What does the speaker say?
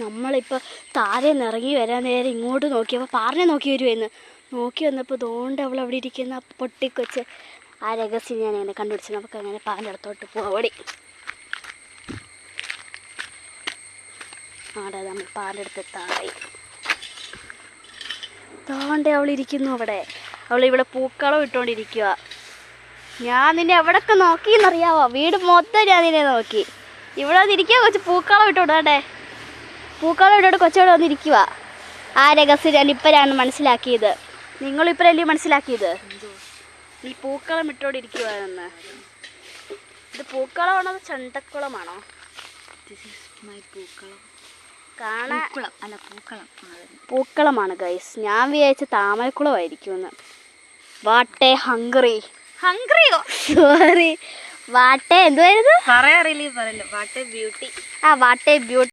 നമ്മളിപ്പോൾ താഴെ നിറങ്ങി വരാൻ നേരം ഇങ്ങോട്ട് നോക്കിയപ്പോൾ പാറിനെ നോക്കി വരുമായിരുന്നു. നോക്കി വന്നപ്പോൾ തോണ്ട് അവൾ അവിടെ ഇരിക്കുന്ന പൊട്ടിക്കൊച്ച് ആ രഹസ്യം ഞാൻ അങ്ങനെ കണ്ടുപിടിച്ചു. നമുക്ക് അങ്ങനെ പാറിൻ്റെ അടുത്തോട്ട് പോവടി. ആടെ നമ്മൾ പാറിൻ്റെ അടുത്ത് എത്താറായി. തോണ്ടെ അവളിരിക്കുന്നു അവിടെ. അവളിവിടെ പൂക്കളം ഇട്ടുകൊണ്ടിരിക്കുക. ഞാൻ നിന്നെ എവിടെയൊക്കെ നോക്കിയെന്നറിയാവോ? വീട് മൊത്തം ഞാൻ നിന്നെ നോക്കി. ഇവിടെ വന്നിരിക്കുക കൊച്ച് പൂക്കളം ഇട്ടോട്ടെ. പൂക്കളം ഇട്ടോട്ട് കൊച്ചോടെ വന്നിരിക്കുക. ആ രഹസ്യം ഞാൻ ഇപ്പോഴാണ് മനസ്സിലാക്കിയത്. നിങ്ങളിപ്പോഴല്ലേ മനസ്സിലാക്കിയത്? നീ പൂക്കളം ഇട്ടോണ്ടിരിക്കുവാണെന്ന്. ഇത് പൂക്കളമാണോ അതോ ചണ്ടക്കുളമാണോ? പൂക്കളമാണ് ഗൈസ്. ഞാൻ വിചാരിച്ച താമരക്കുളമായിരിക്കുമെന്ന്. വാട്ടേ ഹംഗ്രി. ഹംഗ്രിയോ? സോറി, വാട്ടേ എന്തുവായിരുന്നു? പറയാറില്ല. വാട്ടേ ബ്യൂട്ടി. വാട്ടേ ബ്യൂട്ടി.